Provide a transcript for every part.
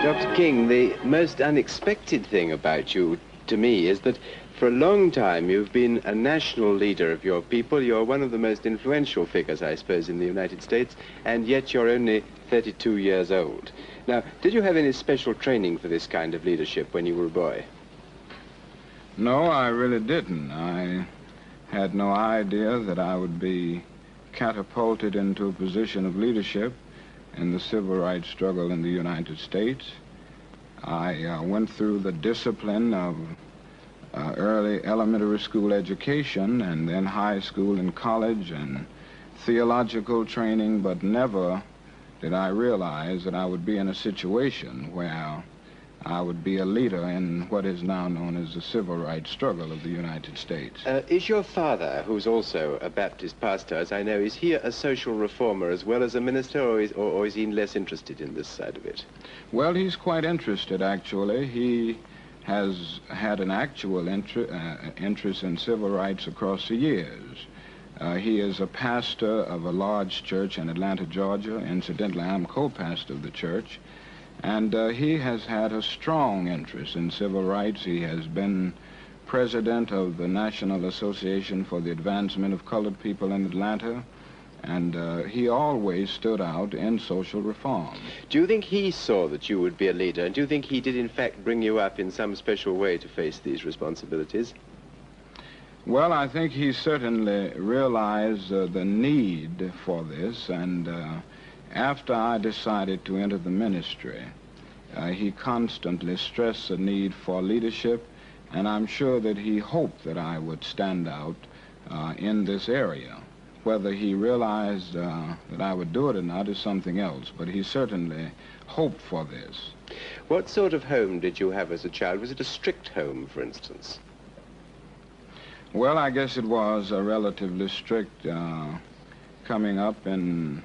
Dr. King, the most unexpected thing about you, to me, is that for a long time you've been a national leader of your people. You're one of the most influential figures, I suppose, in the United States, and yet you're only 32 years old. Now, did you have any special training for this kind of leadership when you were a boy? No, I really didn't. I had no idea that I would be catapulted into a position of leadership in the civil rights struggle in the United States. I went through the discipline of early elementary school education and then high school and college and theological training, but never did I realize that I would be in a situation where I would be a leader in what is now known as the civil rights struggle of the United States. Is your father, who's also a Baptist pastor, as I know, is he a social reformer as well as a minister, or is he less interested in this side of it? Well, he's quite interested, actually. He has had an actual interest in civil rights across the years. He is a pastor of a large church in Atlanta, Georgia. Incidentally, I'm co-pastor of the church. And he has had a strong interest in civil rights. He has been president of the National Association for the Advancement of Colored People in Atlanta, and he always stood out in social reform. Do you think he saw that you would be a leader, and do you think he did in fact bring you up in some special way to face these responsibilities? Well, I think he certainly realized the need for this, and after I decided to enter the ministry, he constantly stressed the need for leadership, and I'm sure that he hoped that I would stand out in this area. Whether he realized that I would do it or not is something else, but he certainly hoped for this. What sort of home did you have as a child? Was it a strict home, for instance? Well, I guess it was a relatively strict coming up in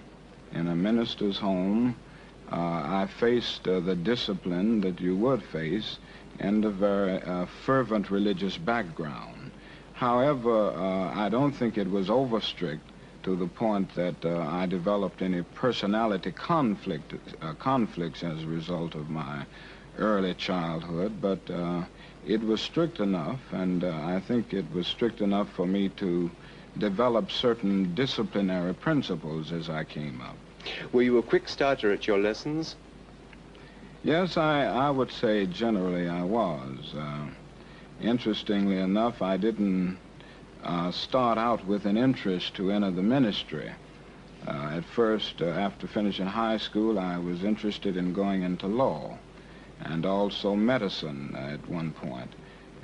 a minister's home. I faced the discipline that you would face in a very fervent religious background. However, I don't think it was over strict to the point that I developed any personality conflicts as a result of my early childhood, but it was strict enough, and I think it was strict enough for me to develop certain disciplinary principles as I came up. Were you a quick starter at your lessons? Yes, I would say generally I was. Interestingly enough, I didn't start out with an interest to enter the ministry. At first, after finishing high school, I was interested in going into law and also medicine at one point.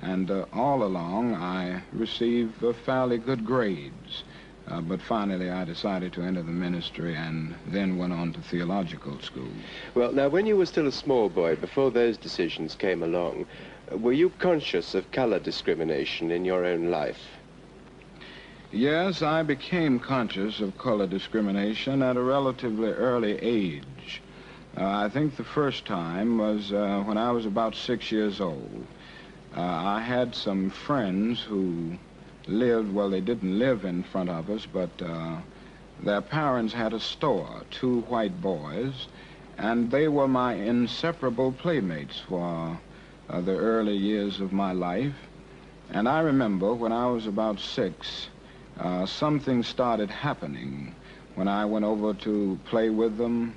And all along, I received fairly good grades. But finally, I decided to enter the ministry and then went on to theological school. Well, now, when you were still a small boy, before those decisions came along, were you conscious of color discrimination in your own life? Yes, I became conscious of color discrimination at a relatively early age. I think the first time was when I was about 6 years old. I had some friends who lived, well, they didn't live in front of us, but their parents had a store, 2 white boys, and they were my inseparable playmates for the early years of my life. And I remember when I was about 6, something started happening. When I went over to play with them,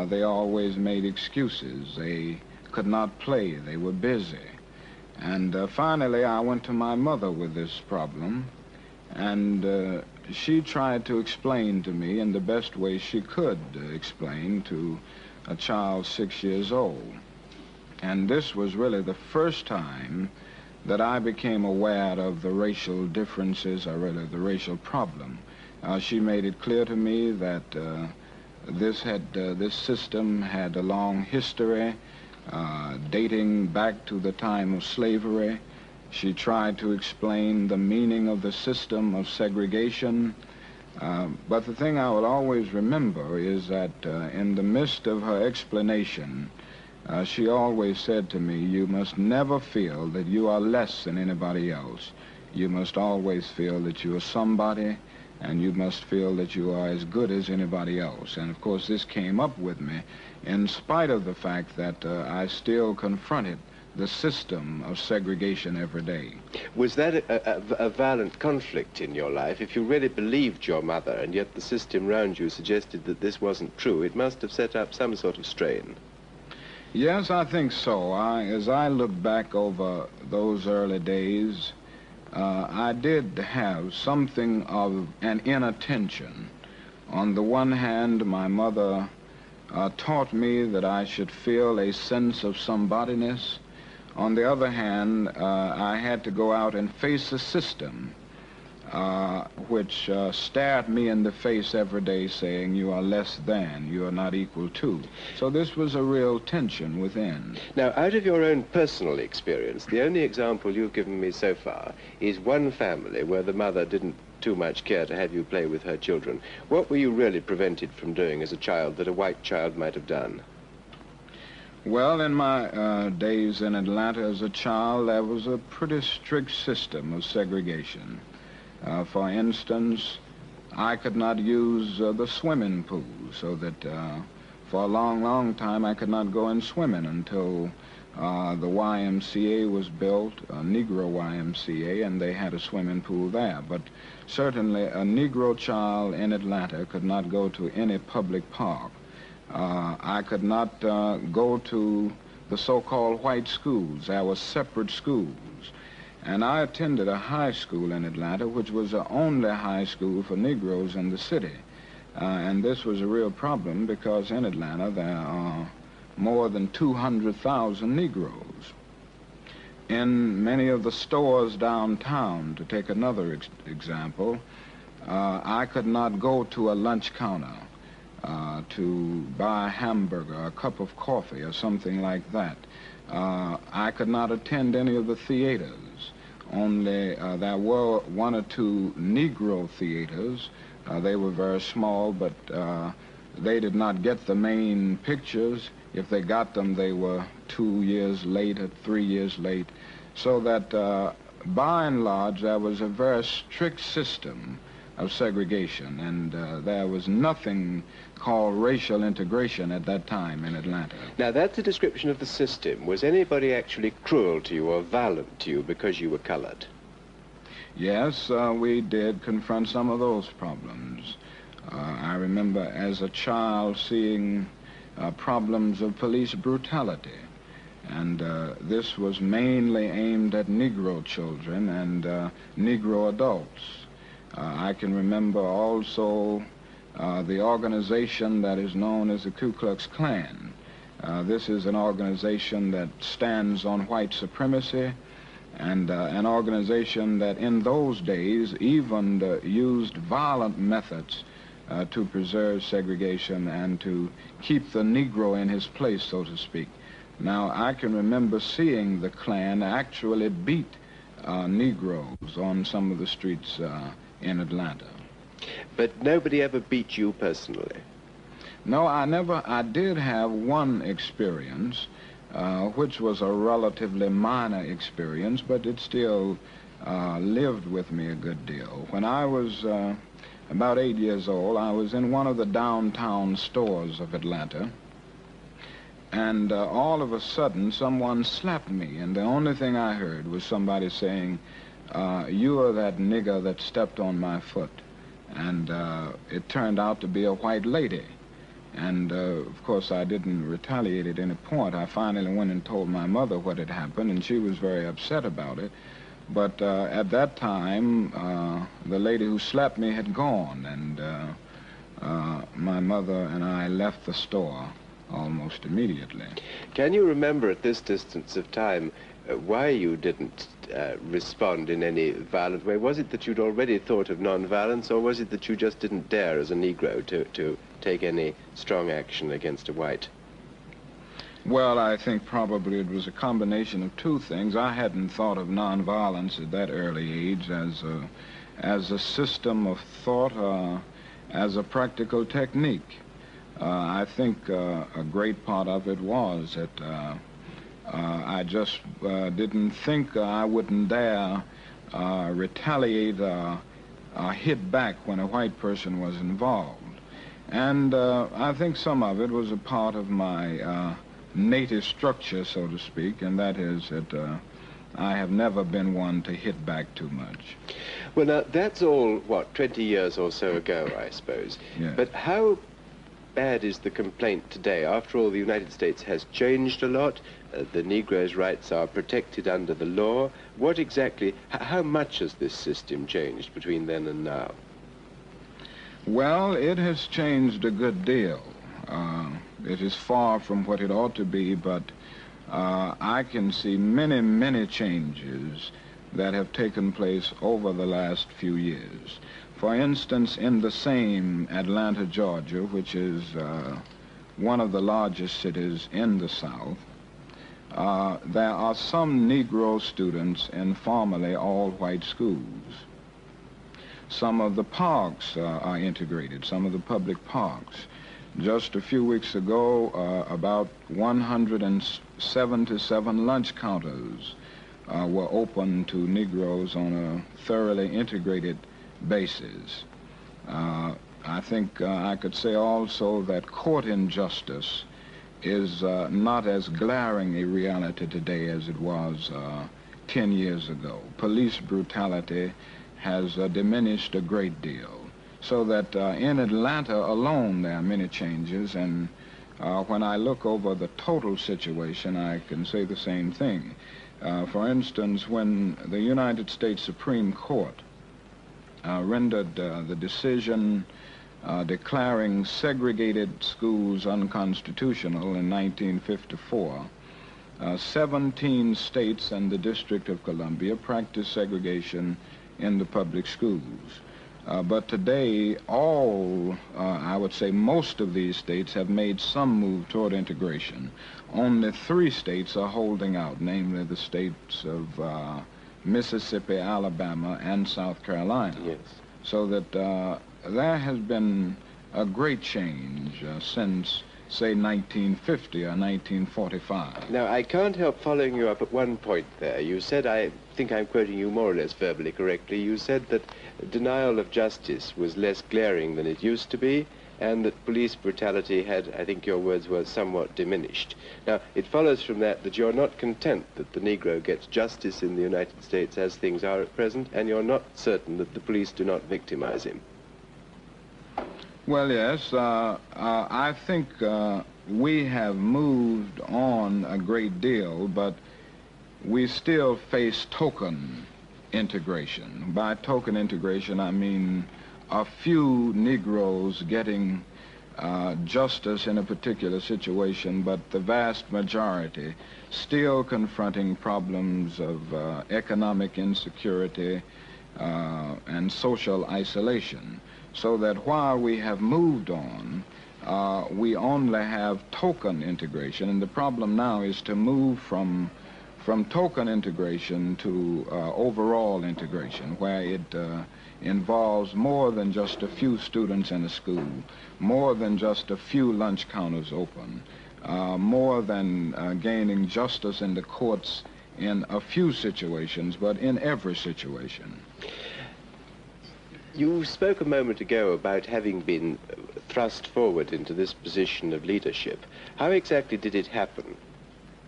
they always made excuses. They could not play, they were busy. And finally, I went to my mother with this problem, and she tried to explain to me in the best way she could explain to a child 6 years old. And this was really the first time that I became aware of the racial differences, or really the racial problem. She made it clear to me that this system had a long history, dating back to the time of slavery. She tried to explain the meaning of the system of segregation. But the thing I will always remember is that in the midst of her explanation, she always said to me, you must never feel that you are less than anybody else. You must always feel that you are somebody and you must feel that you are as good as anybody else. And of course, this came up with me in spite of the fact that I still confronted the system of segregation every day. Was that a violent conflict in your life? If you really believed your mother, and yet the system around you suggested that this wasn't true, it must have set up some sort of strain. Yes, I think so. As I look back over those early days, I did have something of an inattention. On the one hand, my mother taught me that I should feel a sense of somebodyness. On the other hand, I had to go out and face a system which stared me in the face every day saying, you are less than, you are not equal to. So this was a real tension within. Now, out of your own personal experience, the only example you've given me so far is one family where the mother didn't too much care to have you play with her children. What were you really prevented from doing as a child that a white child might have done? Well, in my days in Atlanta as a child, there was a pretty strict system of segregation. For instance, I could not use the swimming pool, so that for a long, long time I could not go in swimming until the YMCA was built, a Negro YMCA, and they had a swimming pool there. But certainly a Negro child in Atlanta could not go to any public park. I could not go to the so-called white schools. There were separate schools. And I attended a high school in Atlanta, which was the only high school for Negroes in the city. And this was a real problem because in Atlanta there are more than 200,000 Negroes. In many of the stores downtown, to take another example, I could not go to a lunch counter to buy a hamburger, a cup of coffee, or something like that. I could not attend any of the theaters. Only there were one or two Negro theaters. They were very small, but they did not get the main pictures. If they got them, they were 2 years late or 3 years late. So that by and large, there was a very strict system of segregation, and there was nothing called racial integration at that time in Atlanta. Now, that's a description of the system. Was anybody actually cruel to you or violent to you because you were colored? Yes, we did confront some of those problems. I remember as a child seeing problems of police brutality, and this was mainly aimed at Negro children and Negro adults. I can remember also the organization that is known as the Ku Klux Klan. This is an organization that stands on white supremacy, and an organization that in those days even used violent methods to preserve segregation and to keep the Negro in his place, so to speak. Now, I can remember seeing the Klan actually beat Negroes on some of the streets in Atlanta. But nobody ever beat you personally? No, I did have one experience, which was a relatively minor experience, but it still lived with me a good deal. When I was about 8 years old, I was in one of the downtown stores of Atlanta, and all of a sudden someone slapped me, and the only thing I heard was somebody saying, "You are that nigger that stepped on my foot." And it turned out to be a white lady. And of course I didn't retaliate at any point. I finally went and told my mother what had happened, and she was very upset about it. But at that time, the lady who slapped me had gone, and my mother and I left the store almost immediately. Can you remember at this distance of time why you didn't respond in any violent way? Was it that you'd already thought of non-violence, or was it that you just didn't dare as a Negro to take any strong action against a white? Well, I think probably it was a combination of two things. I hadn't thought of non-violence at that early age as a system of thought, as a practical technique. I think a great part of it was that I just didn't think I wouldn't dare retaliate hit back when a white person was involved. And I think some of it was a part of my native structure, so to speak, and that is that I have never been one to hit back too much. Well, now, that's all, what, 20 years or so ago, I suppose. Yeah. But how bad is the complaint today? After all, the United States has changed a lot. The Negro's rights are protected under the law. What exactly, how much has this system changed between then and now? Well, it has changed a good deal. It is far from what it ought to be, but I can see many, many changes that have taken place over the last few years. For instance, in the same Atlanta, Georgia, which is one of the largest cities in the South, there are some Negro students in formerly all-white schools. Some of the parks are integrated, some of the public parks. Just a few weeks ago, about 177 lunch counters were open to Negroes on a thoroughly integrated basis. I think I could say also that court injustice is not as glaring a reality today as it was 10 years ago. Police brutality has diminished a great deal. So that in Atlanta alone there are many changes, and when I look over the total situation, I can say the same thing. For instance, when the United States Supreme Court rendered the decision declaring segregated schools unconstitutional in 1954, 17 states and the District of Columbia practiced segregation in the public schools. But today, I would say most of these states have made some move toward integration. Only 3 states are holding out, namely the states of Mississippi, Alabama, and South Carolina. Yes. So that there has been a great change since, say, 1950 or 1945. Now, I can't help following you up at one point there. You said, I think I'm quoting you more or less verbally correctly, you said that denial of justice was less glaring than it used to be, and that police brutality had, I think your words were, somewhat diminished. Now, it follows from that that you're not content that the Negro gets justice in the United States as things are at present, and you're not certain that the police do not victimize him. Well, yes, I think we have moved on a great deal, but we still face token integration. By token integration, I mean a few Negroes getting justice in a particular situation, but the vast majority still confronting problems of economic insecurity and social isolation. So that while we have moved on, we only have token integration, and the problem now is to move from token integration to overall integration, where it involves more than just a few students in a school, more than just a few lunch counters open, more than gaining justice in the courts in a few situations, but in every situation. You spoke a moment ago about having been thrust forward into this position of leadership. How exactly did it happen?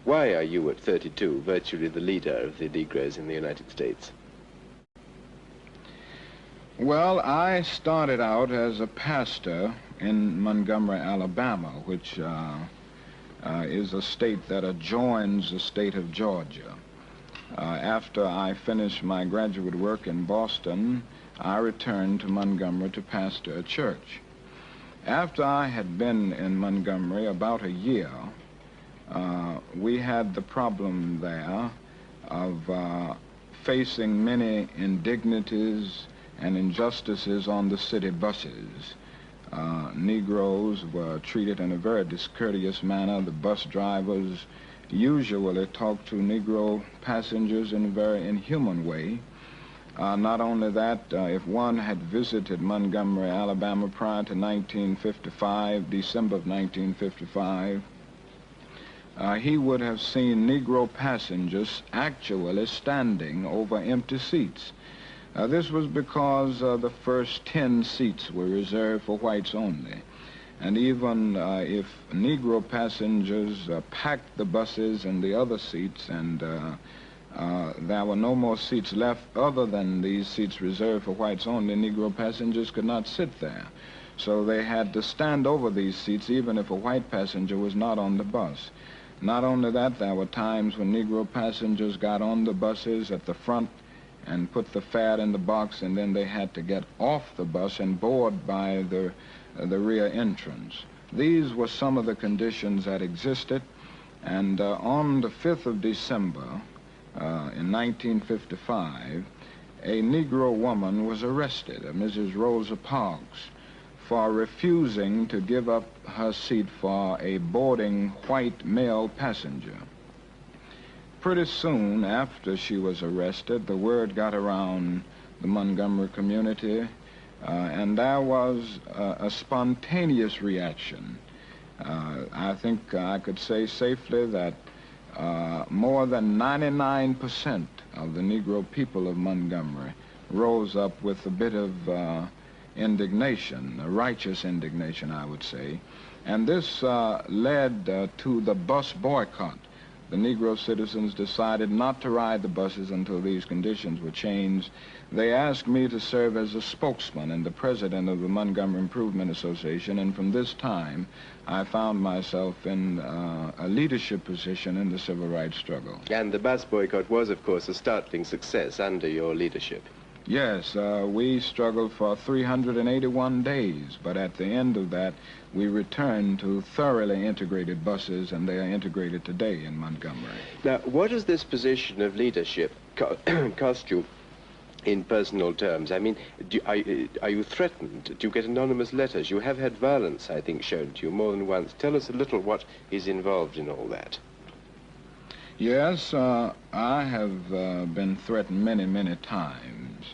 Why are you at 32 virtually the leader of the Negroes in the United States? Well, I started out as a pastor in Montgomery, Alabama, which is a state that adjoins the state of Georgia. After I finished my graduate work in Boston, I returned to Montgomery to pastor a church. After I had been in Montgomery about a year, we had the problem there of facing many indignities and injustices on the city buses. Negroes were treated in a very discourteous manner. The bus drivers usually talked to Negro passengers in a very inhuman way. Not only that, if one had visited Montgomery, Alabama prior to 1955, December of 1955, he would have seen Negro passengers actually standing over empty seats. This was because the first 10 seats were reserved for whites only. And even if Negro passengers packed the buses and the other seats, and there were no more seats left other than these seats reserved for whites only, Negro passengers could not sit there. So they had to stand over these seats even if a white passenger was not on the bus. Not only that, there were times when Negro passengers got on the buses at the front and put the fare in the box, and then they had to get off the bus and board by the rear entrance. These were some of the conditions that existed, and on the 5th of December in 1955, a Negro woman was arrested, Mrs. Rosa Parks, for refusing to give up her seat for a boarding white male passenger. Pretty soon after she was arrested, the word got around the Montgomery community, and there was a spontaneous reaction. I think I could say safely that more than 99% of the Negro people of Montgomery rose up with a bit of indignation, a righteous indignation, I would say. And this led to the bus boycott. The Negro citizens decided not to ride the buses until these conditions were changed. They asked me to serve as a spokesman and the president of the Montgomery Improvement Association, and from this time, I found myself in a leadership position in the civil rights struggle. And the bus boycott was, of course, a startling success under your leadership. Yes, we struggled for 381 days, but at the end of that, we returned to thoroughly integrated buses, and they are integrated today in Montgomery. Now, what does this position of leadership cost you in personal terms? I mean, are you threatened? Do you get anonymous letters? You have had violence, I think, shown to you more than once. Tell us a little what is involved in all that. Yes, I have been threatened many, many times.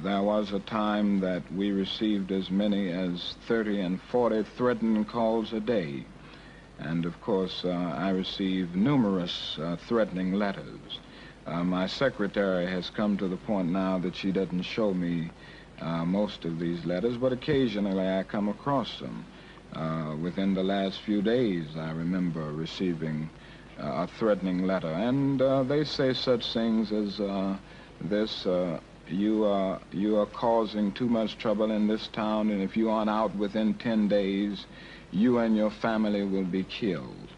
There was a time that we received as many as 30 and 40 threatening calls a day. And of course, I received numerous threatening letters. My secretary has come to the point now that she doesn't show me most of these letters, but occasionally I come across them. Within the last few days, I remember receiving a threatening letter, and they say such things as this: you are causing too much trouble in this town, and if you aren't out within 10 days, you and your family will be killed.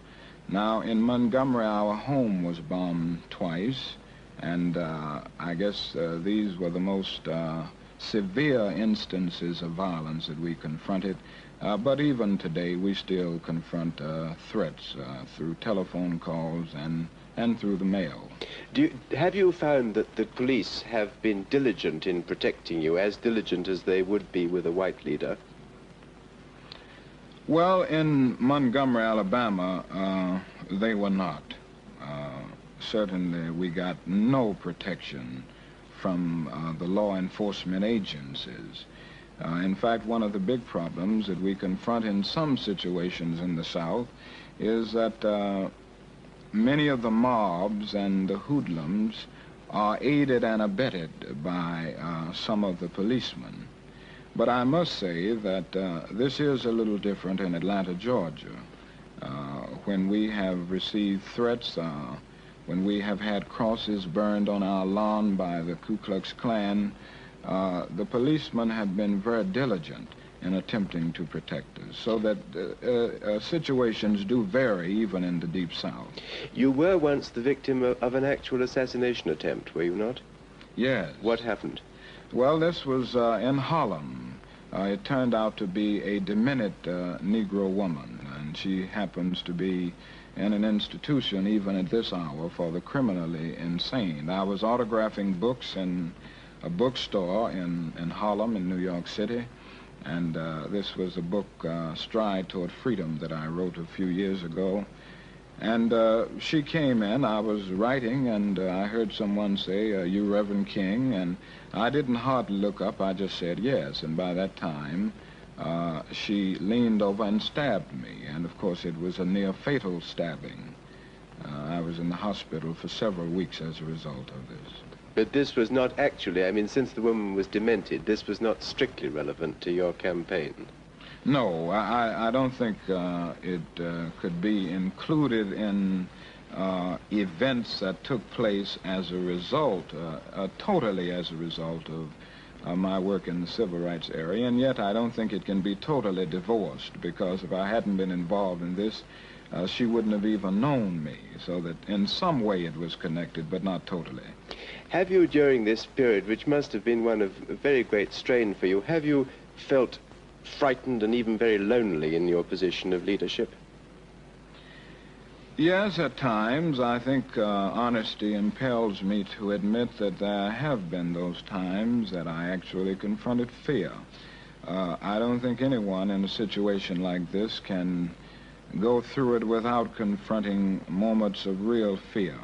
Now, in Montgomery, our home was bombed twice, and I guess these were the most severe instances of violence that we confronted. But even today, we still confront threats through telephone calls and through the mail. Have you found that the police have been diligent in protecting you, as diligent as they would be with a white leader? Well, in Montgomery, Alabama, they were not. Certainly, we got no protection from the law enforcement agencies. In fact, one of the big problems that we confront in some situations in the South is that many of the mobs and the hoodlums are aided and abetted by some of the policemen. But I must say that this is a little different in Atlanta, Georgia. When we have received threats, when we have had crosses burned on our lawn by the Ku Klux Klan, the policemen have been very diligent in attempting to protect us, so that situations do vary even in the Deep South. You were once the victim of an actual assassination attempt, were you not? Yes. What happened? Well, this was in Harlem. It turned out to be a demented Negro woman, and she happens to be in an institution even at this hour for the criminally insane. I was autographing books in a bookstore in Harlem in New York City, and this was a book, Stride Toward Freedom, that I wrote a few years ago. And she came in, I was writing, and I heard someone say, "You Reverend King?" And I didn't hardly look up, I just said yes. And by that time, she leaned over and stabbed me. And of course, it was a near fatal stabbing. I was in the hospital for several weeks as a result of this. But this was not actually, I mean, since the woman was demented, this was not strictly relevant to your campaign. No, I don't think it could be included in events that took place as a result, totally as a result of my work in the civil rights area, and yet I don't think it can be totally divorced, because if I hadn't been involved in this, she wouldn't have even known me, so that in some way it was connected, but not totally. Have you, during this period, which must have been one of very great strain for you, have you felt frightened and even very lonely in your position of leadership? Yes, at times. I think honesty impels me to admit that there have been those times that I actually confronted fear. I don't think anyone in a situation like this can go through it without confronting moments of real fear.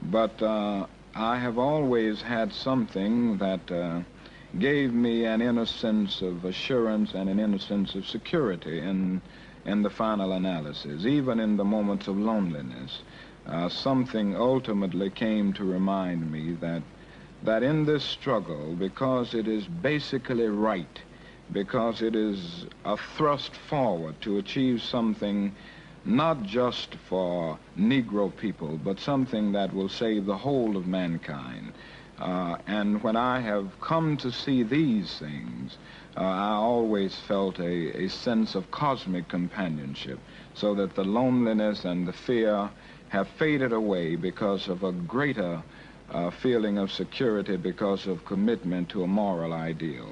But I have always had something that gave me an inner sense of assurance and an inner sense of security in the final analysis. Even in the moments of loneliness, something ultimately came to remind me that in this struggle, because it is basically right, because it is a thrust forward to achieve something not just for Negro people, but something that will save the whole of mankind. And when I have come to see these things, I always felt a sense of cosmic companionship, so that the loneliness and the fear have faded away because of a greater feeling of security, because of commitment to a moral ideal.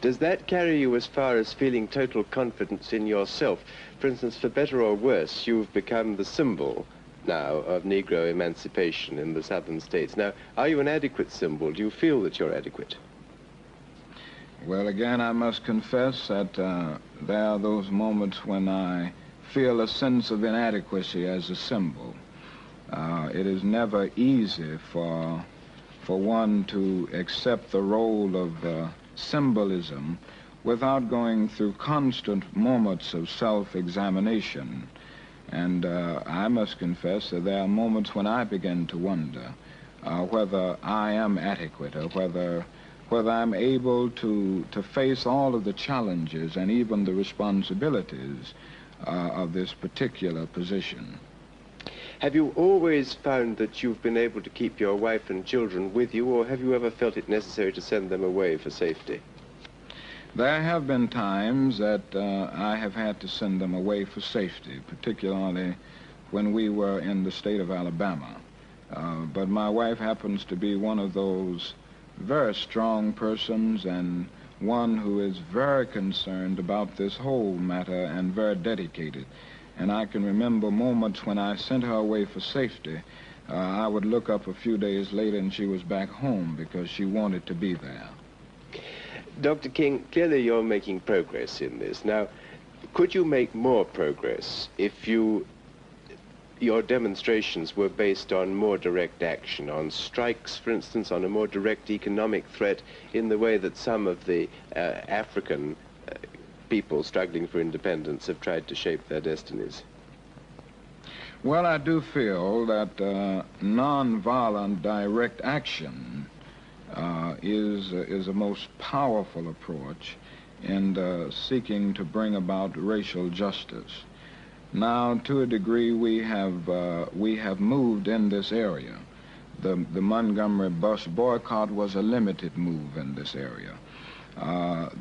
Does that carry you as far as feeling total confidence in yourself? For instance, for better or worse, you've become the symbol now of Negro emancipation in the southern states. Now, are you an adequate symbol? Do you feel that you're adequate? Well, again, I must confess that there are those moments when I feel a sense of inadequacy as a symbol. It is never easy for one to accept the role of symbolism without going through constant moments of self-examination. And I must confess that there are moments when I begin to wonder whether I am adequate, or whether I'm able to face all of the challenges and even the responsibilities of this particular position. Have you always found that you've been able to keep your wife and children with you, or have you ever felt it necessary to send them away for safety? There have been times that I have had to send them away for safety, particularly when we were in the state of Alabama. But my wife happens to be one of those very strong persons, and one who is very concerned about this whole matter and very dedicated. And I can remember moments when I sent her away for safety. I would look up a few days later and she was back home because she wanted to be there. Dr. King, clearly you're making progress in this. Now, could you make more progress if your demonstrations were based on more direct action, on strikes, for instance, on a more direct economic threat, in the way that some of the African people struggling for independence have tried to shape their destinies? Well, I do feel that nonviolent direct action is a most powerful approach in seeking to bring about racial justice. Now, to a degree, we have moved in this area. The Montgomery bus boycott was a limited move in this area.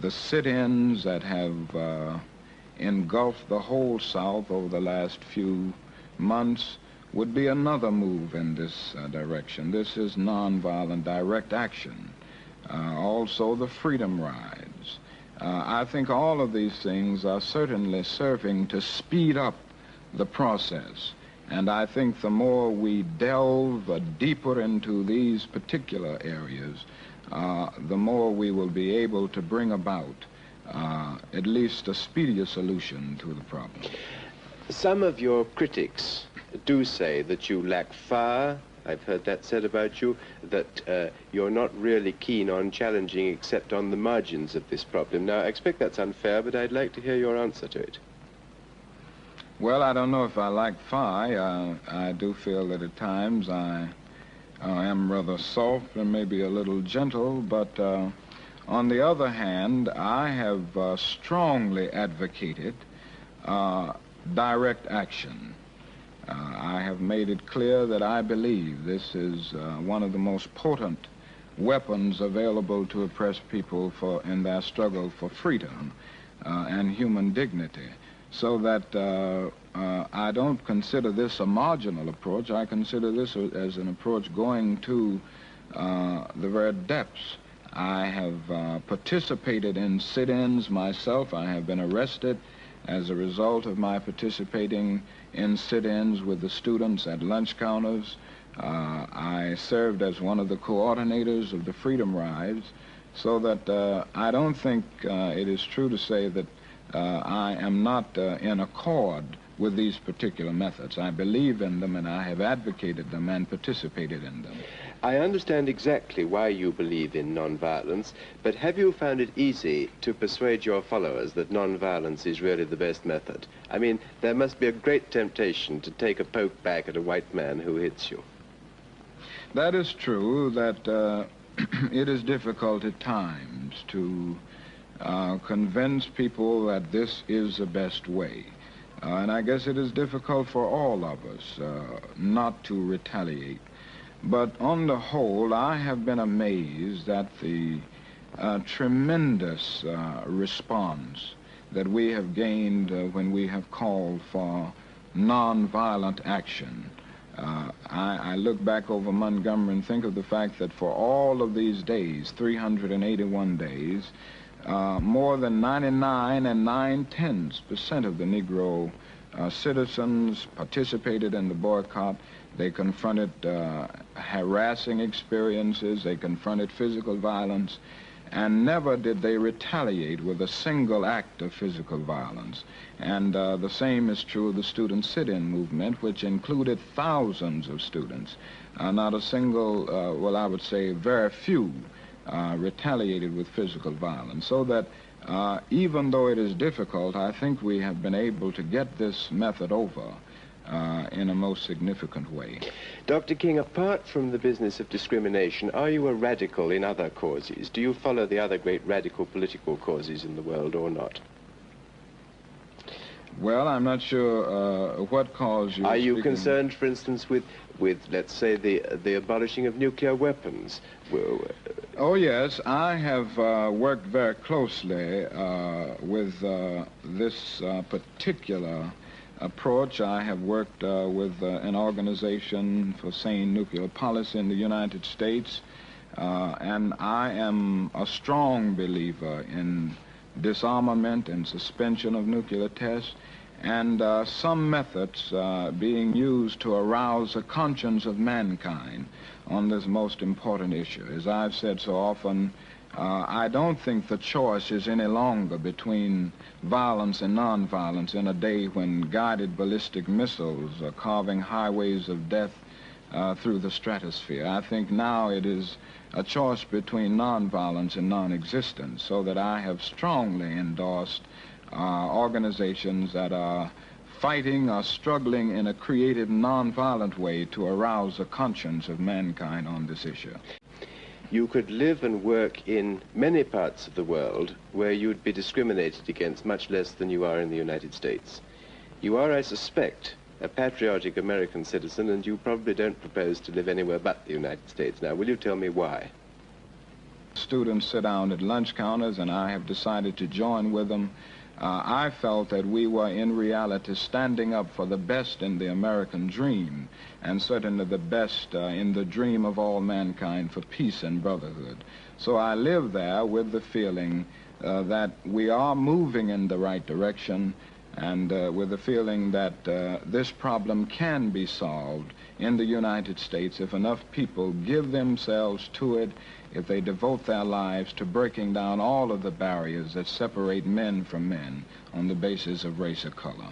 The sit-ins that have engulfed the whole South over the last few months would be another move in this direction. This is nonviolent direct action. Also, the freedom rides. I think all of these things are certainly serving to speed up the process. And I think the more we delve deeper into these particular areas, the more we will be able to bring about at least a speedier solution to the problem. Some of your critics do say that you lack fire. I've heard that said about you, that you're not really keen on challenging except on the margins of this problem. Now, I expect that's unfair, but I'd like to hear your answer to it. Well, I don't know if I lack fire. I do feel that at times I I am rather soft and maybe a little gentle, but on the other hand, I have strongly advocated direct action. I have made it clear that I believe this is one of the most potent weapons available to oppressed people in their struggle for freedom and human dignity. So that I don't consider this a marginal approach. I consider this as an approach going to the very depths. I have participated in sit-ins myself. I have been arrested as a result of my participating in sit-ins with the students at lunch counters. I served as one of the coordinators of the Freedom Rides, so that I don't think it is true to say that I am not in accord with these particular methods. I believe in them, and I have advocated them and participated in them. I understand exactly why you believe in nonviolence, but have you found it easy to persuade your followers that nonviolence is really the best method? I mean, there must be a great temptation to take a poke back at a white man who hits you. That is true, that it is difficult at times to convince people that this is the best way. And I guess it is difficult for all of us not to retaliate. But on the whole, I have been amazed at the tremendous response that we have gained when we have called for nonviolent action. I look back over Montgomery and think of the fact that for all of these days, 381 days, more than 99 9/10% of the Negro citizens participated in the boycott. They confronted harassing experiences, they confronted physical violence, and never did they retaliate with a single act of physical violence. And the same is true of the student sit-in movement, which included thousands of students. Not a single, well, I would say very few, retaliated with physical violence. So that even though it is difficult, I think we have been able to get this method over in a most significant way. Dr. King, apart from the business of discrimination, are you a radical in other causes? Do you follow the other great radical political causes in the world or not? Well, I'm not sure what cause you are you concerned, for instance, with let's say, the abolishing of nuclear weapons? Oh, yes. I have worked very closely with this particular approach. I have worked with an organization for sane nuclear policy in the United States, and I am a strong believer in disarmament and suspension of nuclear tests, and some methods being used to arouse the conscience of mankind on this most important issue. As I've said so often, I don't think the choice is any longer between violence and nonviolence in a day when guided ballistic missiles are carving highways of death through the stratosphere. I think now it is a choice between nonviolence and non-existence, so that I have strongly endorsed organizations that are fighting or struggling in a creative, nonviolent way to arouse the conscience of mankind on this issue. You could live and work in many parts of the world where you'd be discriminated against much less than you are in the United States. You are, I suspect, a patriotic American citizen, and you probably don't propose to live anywhere but the United States. Now, will you tell me why? Students sit down at lunch counters, and I have decided to join with them. I felt that we were in reality standing up for the best in the American dream, and certainly the best in the dream of all mankind for peace and brotherhood. So I live there with the feeling that we are moving in the right direction, and with the feeling that this problem can be solved in the United States if enough people give themselves to it, if they devote their lives to breaking down all of the barriers that separate men from men on the basis of race or color.